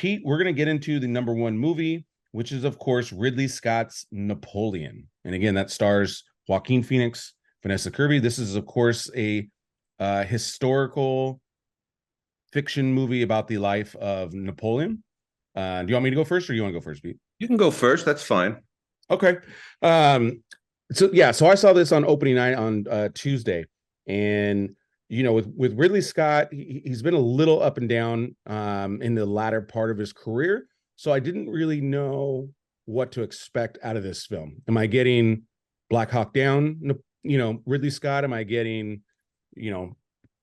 Pete, we're going to get into the number one movie, which is, of course, Ridley Scott's Napoleon. And again, that stars Joaquin Phoenix, Vanessa Kirby. This is, of course, a historical fiction movie about the life of Napoleon. Do you want me to go first, or do you want to go first, Pete? You can go first. That's fine. Okay. So I saw this on opening night on Tuesday, and with Ridley Scott, he's been a little up and down in the latter part of his career, so I didn't really know what to expect out of this film. Am I getting Black Hawk Down, Ridley Scott? Am I getting,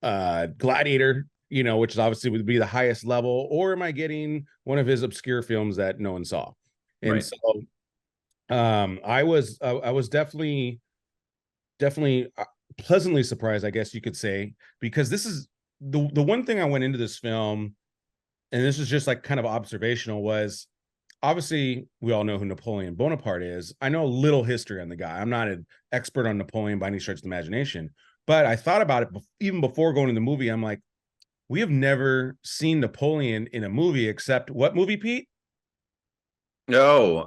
Gladiator, which is obviously would be the highest level, or am I getting one of his obscure films that no one saw? And Right. so I was definitely pleasantly surprised, I guess you could say, because this is the one thing I went into this film, and this is just like kind of observational, was obviously we all know who Napoleon Bonaparte is. I know a little history on the guy. I'm not an expert on Napoleon by any stretch of the imagination, but I thought about it even before going to the movie. I'm like, we have never seen Napoleon in a movie except what movie, Pete? No,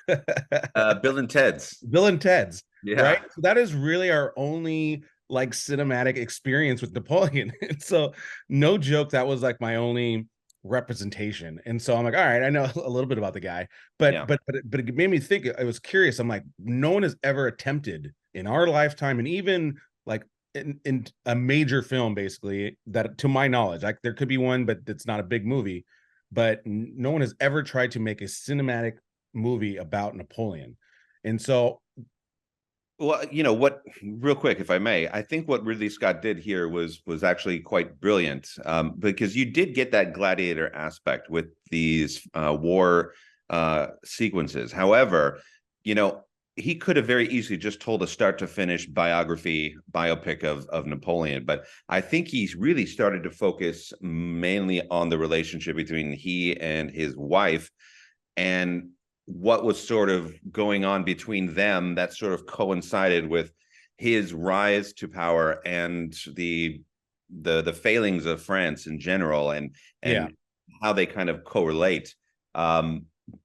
Bill and Ted's. Bill and Ted's, right? Yeah. So that is really our only like cinematic experience with Napoleon. And so, no joke, that was like my only representation. And so I'm like, all right, I know a little bit about the guy, Yeah. but it made me think. I was curious. I'm like, no one has ever attempted in our lifetime, and even like in a major film, basically, that to my knowledge, like there could be one, but it's not a big movie. But no one has ever tried to make a cinematic movie about Napoleon. And so, Well, what, real quick, if I may, I think what Ridley Scott did here was actually quite brilliant, because you did get that gladiator aspect with these war sequences. However, he could have very easily just told a start to finish biopic of Napoleon, but I think he's really started to focus mainly on the relationship between he and his wife, and what was sort of going on between them that sort of coincided with his rise to power and the failings of France in general, and yeah, how they kind of correlate.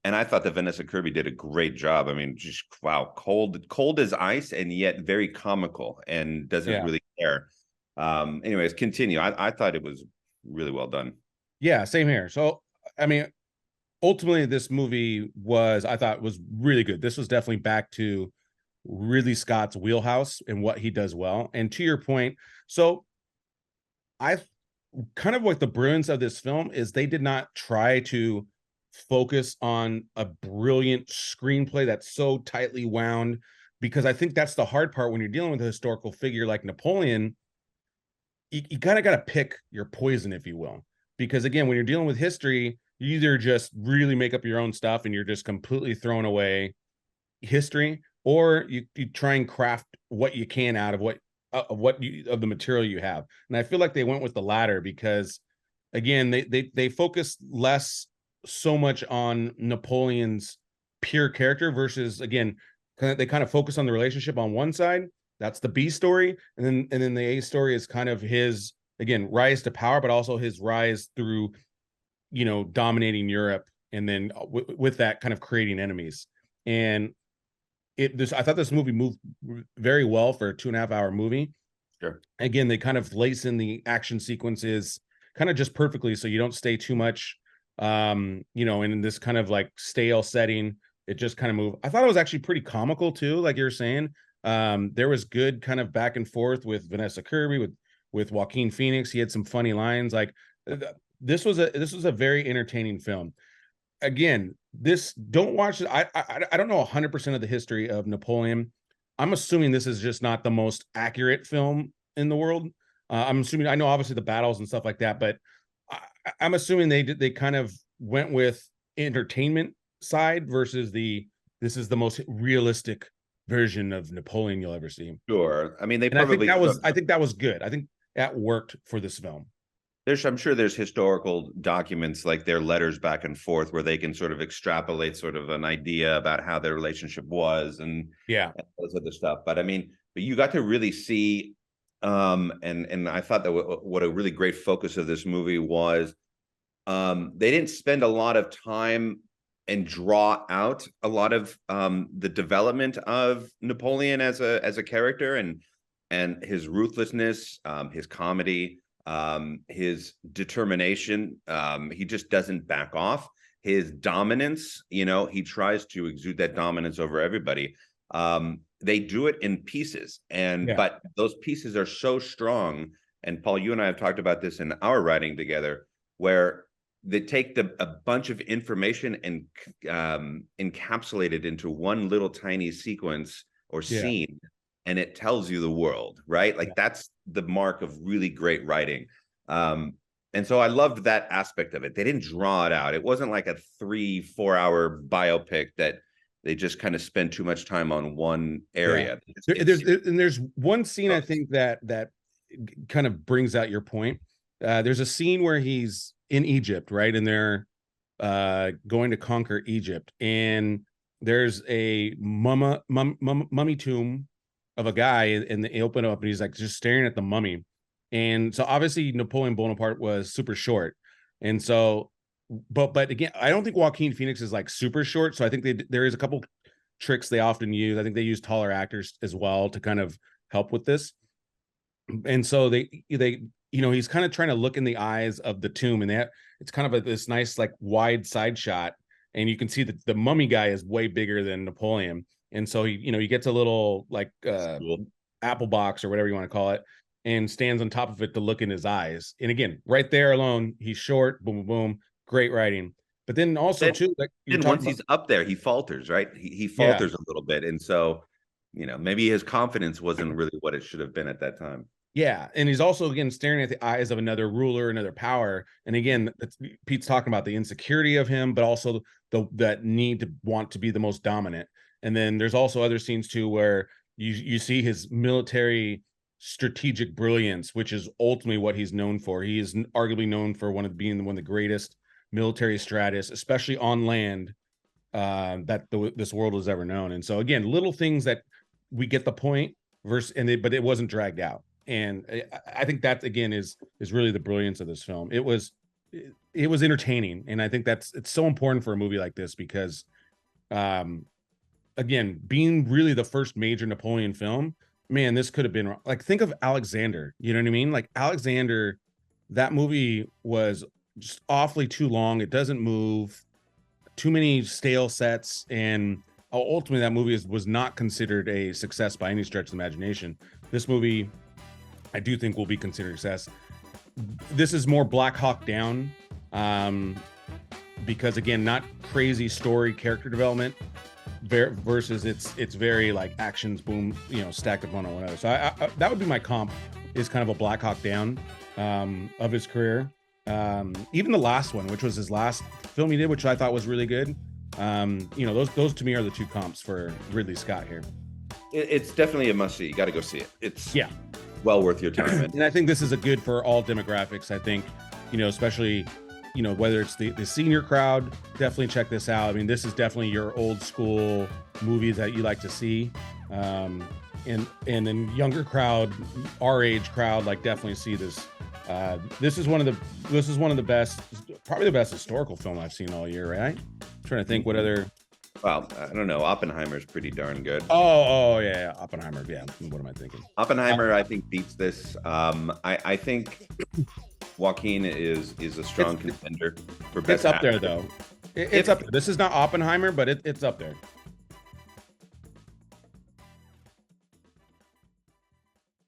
And I thought that Vanessa Kirby did a great job. I mean, just wow, cold as ice, and yet very comical, and doesn't yeah, really care. Anyways, continue. I thought it was really well done. yeah, same here. So, I mean, ultimately, this movie I thought was really good. This was definitely back to Ridley Scott's wheelhouse and what he does well. And to your point, so I kind of what the brilliance of this film is, they did not try to focus on a brilliant screenplay that's so tightly wound, because I think that's the hard part when you're dealing with a historical figure like Napoleon. You kind of got to pick your poison, if you will, because again, when you're dealing with history, you either just really make up your own stuff and you're just completely throwing away history, or you try and craft what you can out of of the material you have. And I feel like they went with the latter, because again, they focus less so much on Napoleon's pure character versus, again, they kind of focus on the relationship on one side. That's the B story, and then the A story is kind of his, again, rise to power, but also his rise through dominating Europe, and then with that kind of creating enemies. And I thought this movie moved very well for a 2.5 hour movie. Sure. Again, they kind of lace in the action sequences kind of just perfectly, so you don't stay too much in this kind of like stale setting. It just kind of moved. I thought it was actually pretty comical too, like you were saying. There was good kind of back and forth with Vanessa Kirby, with Joaquin Phoenix. He had some funny lines. Like this was a very entertaining film. Again, this don't watch it. I don't know 100% of the history of Napoleon. I'm assuming this is just not the most accurate film in the world. I'm assuming, I know obviously the battles and stuff like that, but I'm assuming they kind of went with entertainment side versus this is the most realistic version of Napoleon you'll ever see. Sure. I mean, they And probably I think that was good. I think that worked for this film. I'm sure there's historical documents, like their letters back and forth, where they can sort of extrapolate sort of an idea about how their relationship was, Yeah. and those other stuff. But I mean, but you got to really see, and I thought that what a really great focus of this movie was They didn't spend a lot of time and draw out a lot of the development of Napoleon as a character, and his ruthlessness, his comedy, his determination. He just doesn't back off. His dominance, he tries to exude that dominance over everybody. They do it in pieces, but those pieces are so strong. And Paul, you and I have talked about this in our writing together, where they take a bunch of information and encapsulate it into one little tiny sequence or scene, and it tells you the world, right? Like that's the mark of really great writing. And so I loved that aspect of it. They didn't draw it out. It wasn't like a 3-4 hour biopic that they just kind of spend too much time on one area. There's one scene I think that kind of brings out your point. There's a scene where he's in Egypt, right? And they're going to conquer Egypt. And there's a mummy tomb of a guy, and they open up and he's like just staring at the mummy. And so obviously Napoleon Bonaparte was super short. And so, but again, I don't think Joaquin Phoenix is like super short. So I think there is a couple tricks they often use. I think they use taller actors as well to kind of help with this. And so they he's kind of trying to look in the eyes of the tomb, and it's kind of this nice like wide side shot, and you can see that the mummy guy is way bigger than Napoleon. And so he gets a little like apple box or whatever you want to call it, and stands on top of it to look in his eyes. And again, right there alone, he's short, boom, boom, boom, great writing. But then also too, like once he's up there, he falters, right? He falters a little bit, and so maybe his confidence wasn't really what it should have been at that time. Yeah, and he's also again staring at the eyes of another ruler, another power. And again, Pete's talking about the insecurity of him, but also that need to want to be the most dominant. And then there's also other scenes too where you see his military strategic brilliance, which is ultimately what he's known for. He is arguably known for being one of the greatest military strategists, especially on land, that this world has ever known. And so again, little things that we get the point but it wasn't dragged out. And I think that again is really the brilliance of this film. It was entertaining, and I think it's so important for a movie like this because, again, being really the first major Napoleon film, man, this could have been like, think of Alexander. You know what I mean? Like Alexander, that movie was just awfully too long. It doesn't move, too many stale sets, and ultimately that movie was not considered a success by any stretch of the imagination. This movie, I do think will be considered success. This is more Black Hawk Down, because again, not crazy story, character development, versus it's very like actions, boom, stacked upon one another. So that would be my comp, is kind of a Black Hawk Down of his career. Even the last one, which was his last film he did, which I thought was really good. Those to me are the two comps for Ridley Scott here. It's definitely a must see. You got to go see it. It's well worth your time. And I think this is a good for all demographics. I think, especially, whether it's the senior crowd, definitely check this out. I mean, this is definitely your old school movie that you like to see. And then younger crowd, our age crowd, like definitely see this. This is one of the best, probably the best historical film I've seen all year, right? I'm trying to think what other. Well, I don't know. Oppenheimer's pretty darn good. Oh yeah, Oppenheimer. Yeah, what am I thinking? Oppenheimer, I think, beats this. I think Joaquin is a strong contender for best. It's up there though. It's up there. This is not Oppenheimer, but it's up there.